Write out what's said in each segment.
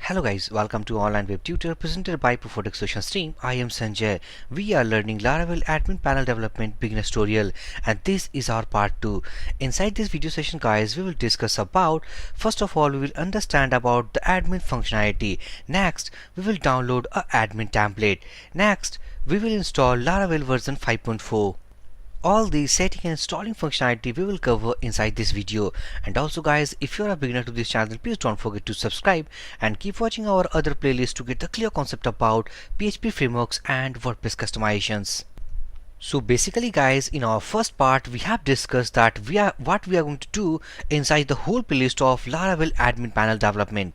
Hello guys, welcome to Online Web Tutor presented by prefer-dist Solutions team. I am Sanjay. We are learning Laravel Admin Panel Development Beginner Tutorial and this is our part 2. Inside this video session guys, we will discuss about, first of all we will understand about the admin functionality. Next, we will download a admin template. Next, we will install Laravel version 5.4. All the setting and installing functionality we will cover inside this video. And also guys, if you are a beginner to this channel, please don't forget to subscribe and keep watching our other playlists to get the clear concept about PHP frameworks and Wordpress customizations. So basically guys, in our first part we have discussed that what we are going to do inside the whole playlist of Laravel admin panel development.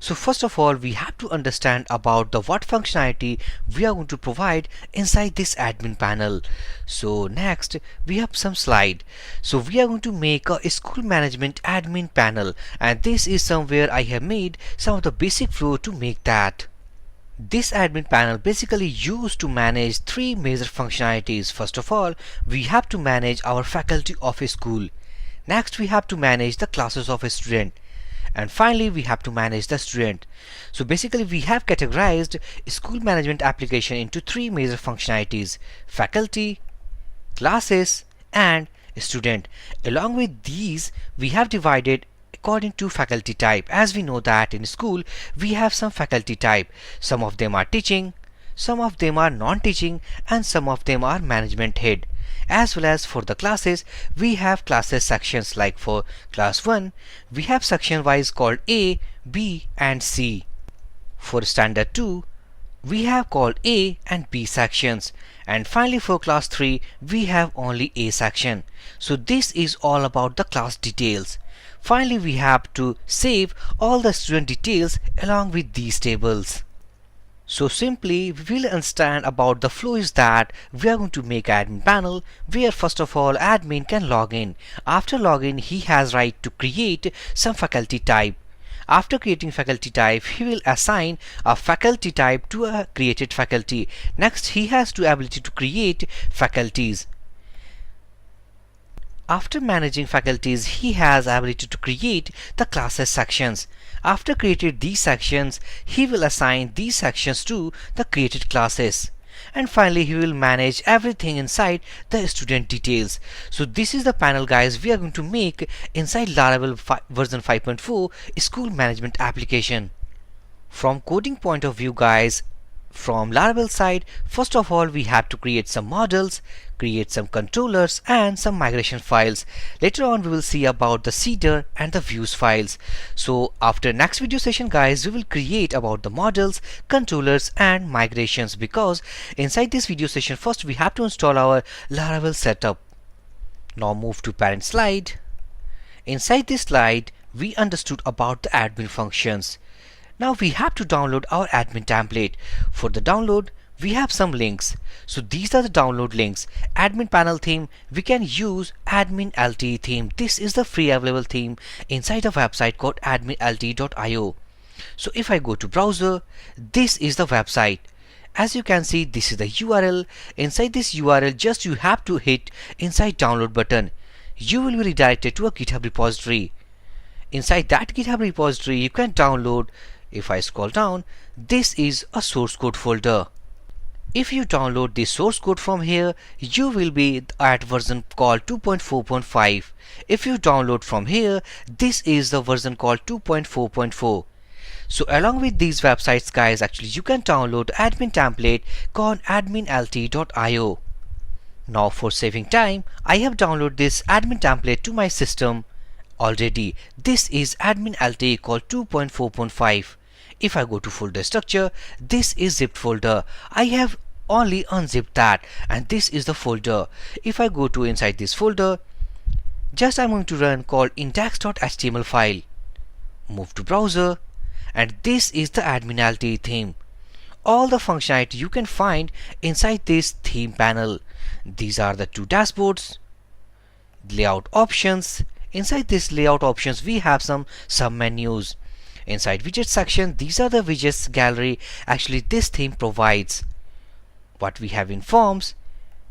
So first of all, we have to understand about the what functionality we are going to provide inside this admin panel. So next, we have some slide. So we are going to make a school management admin panel, and this is somewhere I have made some of the basic flow to make that. This admin panel basically used to manage three major functionalities. First of all, we have to manage our faculty of a school. Next, we have to manage the classes of a student. And finally we have to manage the student. So basically we have categorized school management application into three major functionalities: faculty, classes and student. Along with these we have divided according to faculty type. As we know that in school we have some faculty type. Some of them are teaching, some of them are non-teaching and some of them are management head. As well as for the classes, we have classes sections. Like for class 1 we have section wise called A, B and C. For standard 2 we have called A and B sections, and finally for class 3 we have only A section. So this is all about the class details. Finally we have to save all the student details along with these tables. So simply we will understand about the flow is that we are going to make admin panel where first of all admin can log in. After login he has right to create some faculty type. After creating faculty type he will assign a faculty type to a created faculty. Next he has the ability to create faculties. After managing faculties, he has ability to create the classes sections. After created these sections, he will assign these sections to the created classes. And finally, he will manage everything inside the student details. So this is the panel guys we are going to make inside Laravel version 5.4 school management application. From coding point of view guys, from Laravel side, first of all we have to create some models, create some controllers and some migration files. Later on we will see about the seeder and the views files. So after next video session guys, we will create about the models, controllers and migrations, because inside this video session first we have to install our Laravel setup. Now move to parent slide. Inside this slide we understood about the admin functions. Now we have to download our admin template. For the download we have some links. So these are the download links. Admin panel theme, we can use admin LT theme. This is the free available theme inside a website called adminlt.io. So if I go to browser, this is the website. As you can see, this is the URL. Inside this URL just you have to hit inside download button. You will be redirected to a GitHub repository. Inside that GitHub repository you can download. If I scroll down, this is a source code folder. If you download the source code from here, you will be at version called 2.4.5. If you download from here, this is the version called 2.4.4. So along with these websites guys, actually you can download admin template called adminlt.io. Now for saving time, I have downloaded this admin template to my system already. This is adminlt called 2.4.5. If I go to folder structure, this is zipped folder. I have only unzipped that and this is the folder. If I go to inside this folder, just I'm going to run called index.html file. Move to browser and this is the adminlt theme. All the functionality you can find inside this theme panel. These are the two dashboards, layout options. Inside this layout options we have some menus. Inside widget section, these are the widgets gallery actually this theme provides. What we have in forms,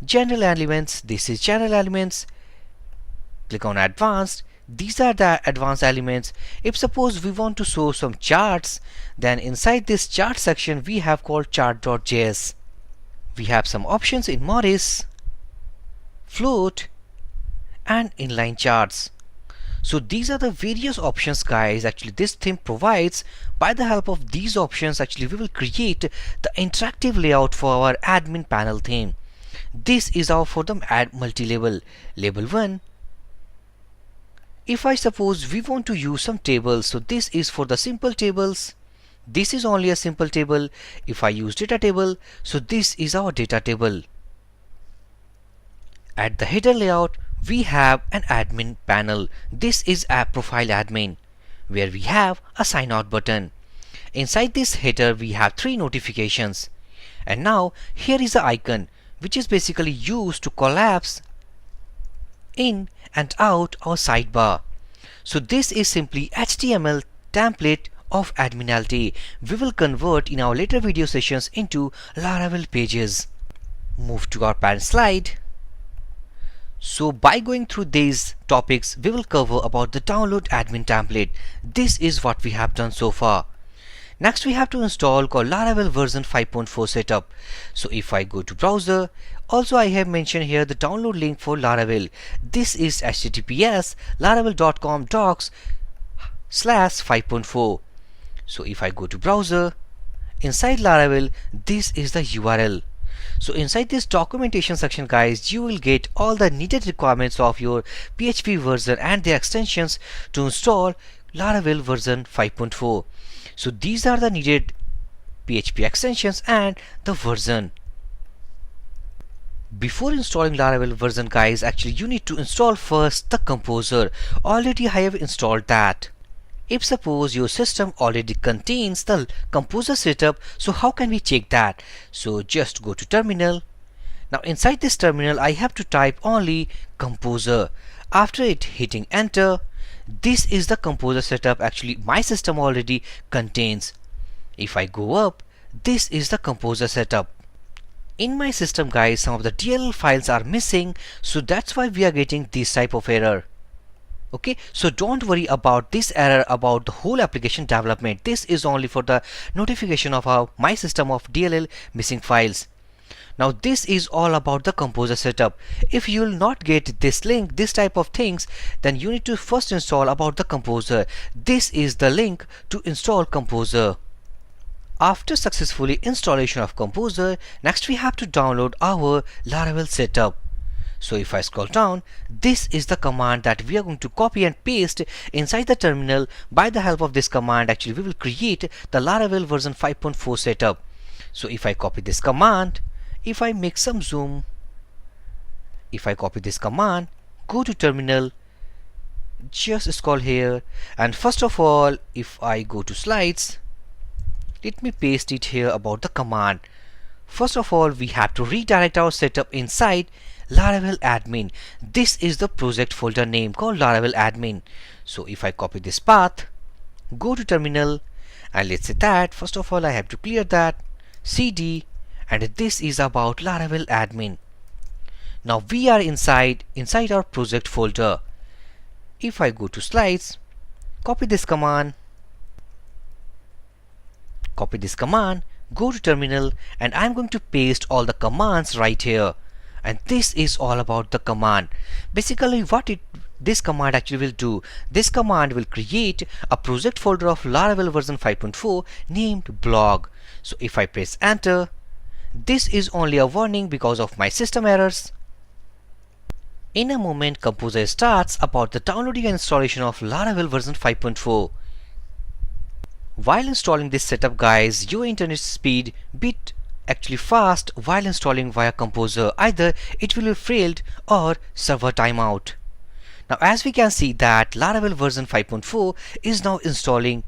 general elements, this is general elements. Click on advanced, These are the advanced elements. If suppose we want to show some charts, then inside this chart section we have called chart.js. We have some options in Morris, float and inline charts. So these are the various options guys actually this theme provides. By the help of these options actually we will create the interactive layout for our admin panel theme. This is our for the add multi-label. Label 1. If I suppose we want to use some tables, so this is for the simple tables. This is only a simple table. If I use data table, so this is our data table. At the header layout, we have an admin panel. This is app profile admin, where we have a sign out button. Inside this header, we have 3 notifications. And now here is the icon, which is basically used to collapse in and out our sidebar. So this is simply HTML template of Admiralty. We will convert in our later video sessions into Laravel pages. Move to our parent slide. So by going through these topics, we will cover about the download admin template. This is what we have done so far. Next we have to install called Laravel version 5.4 setup. So if I go to browser, also I have mentioned here the download link for Laravel. This is https laravel.com docs/5.4. So if I go to browser, inside Laravel, this is the URL. So inside this documentation section guys, you will get all the needed requirements of your PHP version and the extensions to install Laravel version 5.4. So these are the needed PHP extensions and the version. Before installing Laravel version guys, actually you need to install first the composer. Already I have installed that. If suppose your system already contains the composer setup, so how can we check that? So just go to terminal. Now inside this terminal I have to type only composer. After it hitting enter, this is the composer setup actually my system already contains. If I go up, this is the composer setup. In my system guys, some of the DLL files are missing, so that's why we are getting this type of error. Okay, so don't worry about this error about the whole application development. This is only for the notification of my system of DLL missing files. Now this is all about the composer setup. If you will not get this link, this type of things, then you need to first install about the composer. This is the link to install composer. After successfully installation of composer, next we have to download our Laravel setup. So if I scroll down, this is the command that we are going to copy and paste inside the terminal. By the help of this command actually we will create the Laravel version 5.4 setup. So if I copy this command, if I make some zoom, if I copy this command, go to terminal, just scroll here, and first of all if I go to slides, let me paste it here about the command. First of all we have to redirect our setup inside Laravel admin. This is the project folder name called Laravel admin. So if I copy this path, go to terminal, and let's say that first of all I have to clear that cd, and this is about Laravel admin. Now we are inside our project folder. If I go to slides, copy this command, go to terminal, and I'm going to paste all the commands right here. And this is all about the command. Basically what this command actually will do, this command will create a project folder of Laravel version 5.4 named blog. So if I press enter, this is only a warning because of my system errors. In a moment composer starts about the downloading and installation of Laravel version 5.4. While installing this setup guys, your internet speed bit actually fast while installing via composer. Either it will be failed or server timeout. Now as we can see that Laravel version 5.4 is now installing.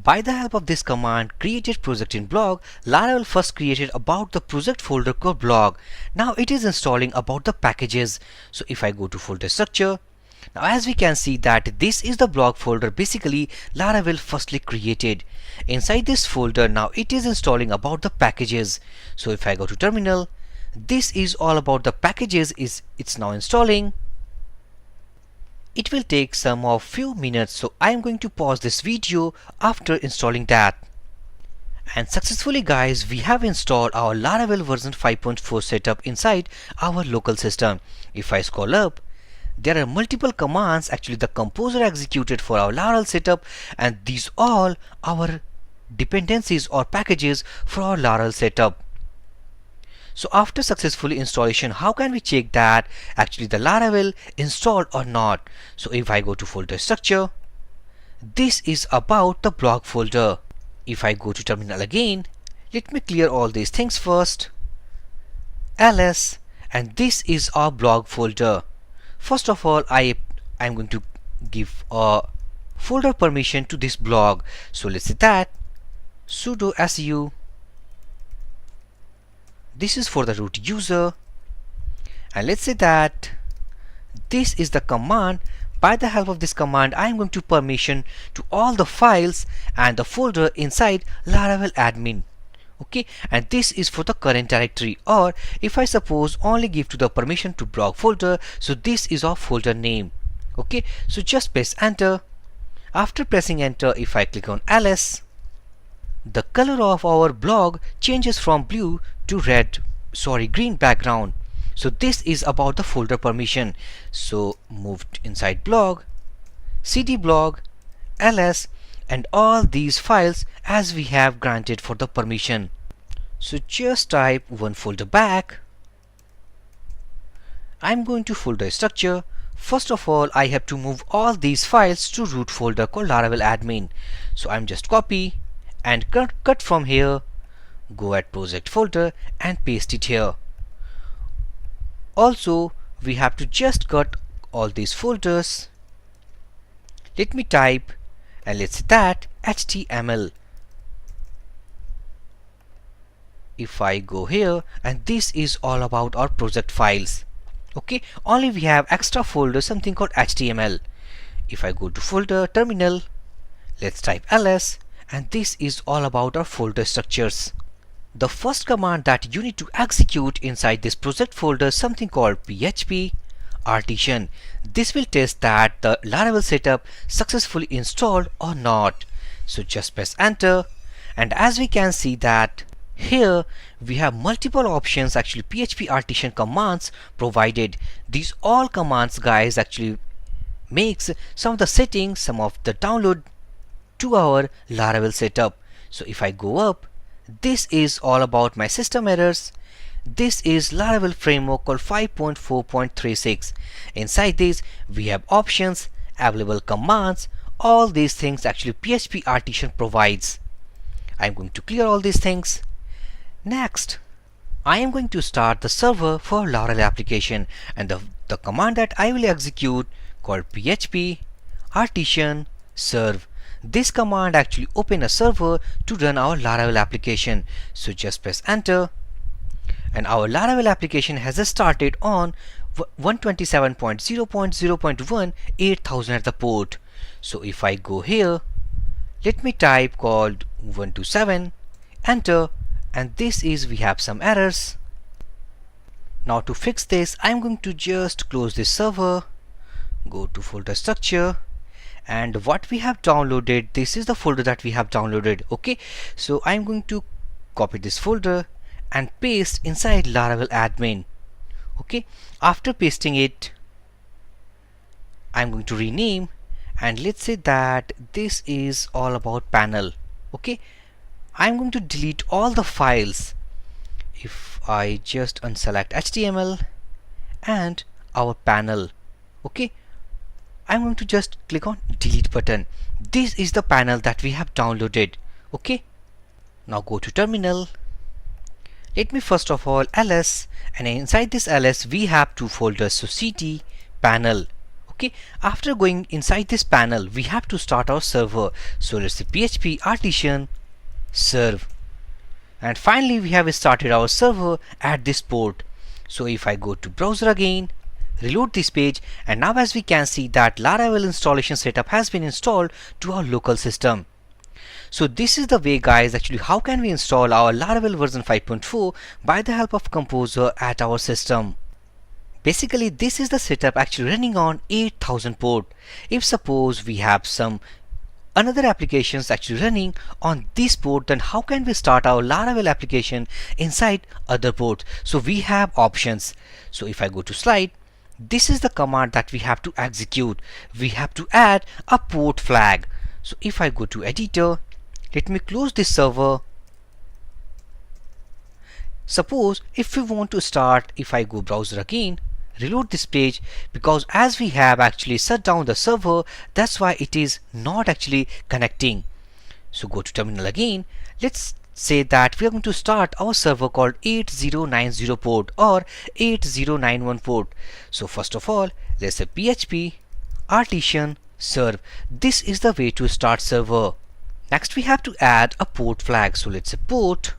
By the help of this command created project in blog, Laravel first created about the project folder called blog. Now it is installing about the packages. So if I go to folder structure, now as we can see that this is the blog folder basically Laravel firstly created. Inside this folder now it is installing about the packages. So if I go to terminal, this is all about the packages it's now installing. It will take some of few minutes, so I am going to pause this video after installing that. And successfully guys, we have installed our Laravel version 5.4 setup inside our local system. If I scroll up, there are multiple commands actually the composer executed for our Laravel setup, and these all our dependencies or packages for our Laravel setup. So after successful installation, how can we check that actually the Laravel installed or not? So if I go to folder structure, this is about the blog folder. If I go to terminal again, let me clear all these things first. ls, and this is our blog folder. First of all, I'm going to give a folder permission to this blog. So let's say that sudo su. This is for the root user, and let's say that this is the command. By the help of this command, I am going to permission to all the files and the folder inside Laravel admin. Okay, and this is for the current directory, or if I suppose only give to the permission to blog folder, so this is our folder name. Okay, so just press enter. After pressing enter, if I click on ls, the color of our blog changes from blue to green background. So this is about the folder permission. So moved inside blog, cd blog, ls, and all these files as we have granted for the permission. So just type one folder back. I'm going to folder structure. First of all, I have to move all these files to root folder called Laravel admin. So I'm just copy and cut from here, go at project folder and paste it here. Also, we have to just cut all these folders. Let me type, and let's say that HTML. If I go here, and this is all about our project files. Okay, only we have extra folder, something called HTML. If I go to folder terminal, let's type ls, and this is all about our folder structures. The first command that you need to execute inside this project folder is something called PHP artisan. This will test that the Laravel setup successfully installed or not. So just press enter, and as we can see that here we have multiple options, actually PHP artisan commands provided. These all commands guys actually makes some of the settings, some of the download to our Laravel setup. So if I go up, this is all about my system errors. This is Laravel framework called 5.4.36. Inside this we have options, available commands, all these things actually PHP artisan provides. I'm going to clear all these things. Next, I am going to start the server for Laravel application, and the command that I will execute called PHP artisan serve. This command actually open a server to run our Laravel application. So just press enter, and our Laravel application has started on 127.0.0.1 8000 at the port. So if I go here, let me type called 127, enter, and this is we have some errors. Now to fix this, I'm going to just close this server, go to folder structure, and what we have downloaded, this is the folder that we have downloaded. Okay, so I'm going to copy this folder and paste inside Laravel admin. Okay, after pasting it, I'm going to rename, and let's say that this is all about panel. Okay, I'm going to delete all the files. If I just unselect HTML and our panel, okay, I'm going to just click on delete button. This is the panel that we have downloaded. Okay, now go to terminal. Let me first of all ls, and inside this ls we have two folders, so cd panel. Okay, after going inside this panel we have to start our server. So let's say PHP artisan serve, and finally we have started our server at this port. So if I go to browser again, reload this page, and now as we can see that Laravel installation setup has been installed to our local system. So this is the way guys actually how can we install our Laravel version 5.4 by the help of Composer at our system. Basically, this is the setup actually running on 8000 port. If suppose we have some another applications actually running on this port, then how can we start our Laravel application inside other ports? So we have options. So if I go to slide, this is the command that we have to execute. We have to add a port flag. So if I go to editor, let me close this server. Suppose if we want to start, if I go browser again, reload this page, because as we have actually shut down the server, that's why it is not actually connecting. So go to terminal again. Let's say that we are going to start our server called 8090 port or 8091 port. So first of all, let's say PHP artisan serve. This is the way to start server. Next we have to add a port flag. So let's say port,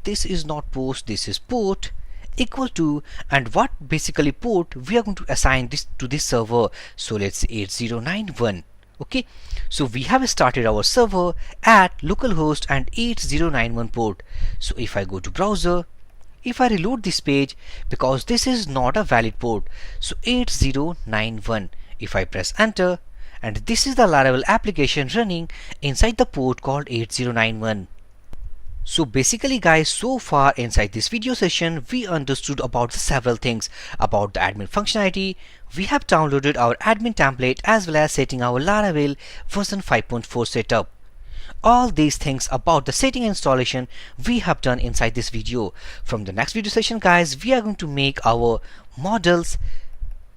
this is not post, this is port, equal to, and what basically port we are going to assign this to this server. So let's say 8091. Okay, so we have started our server at localhost and 8091 port. So if I go to browser, if I reload this page, because this is not a valid port, so 8091, if I press enter, and this is the Laravel application running inside the port called 8091. So basically guys, so far inside this video session, we understood about several things about the admin functionality. We have downloaded our admin template as well as setting our Laravel version 5.4 setup. All these things about the setting installation we have done inside this video. From the next video session guys, we are going to make our models,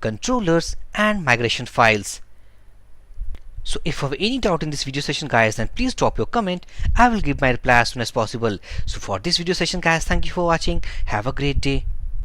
controllers and migration files. So if you have any doubt in this video session guys, then please drop your comment. I will give my reply as soon as possible. So for this video session guys, thank you for watching. Have a great day.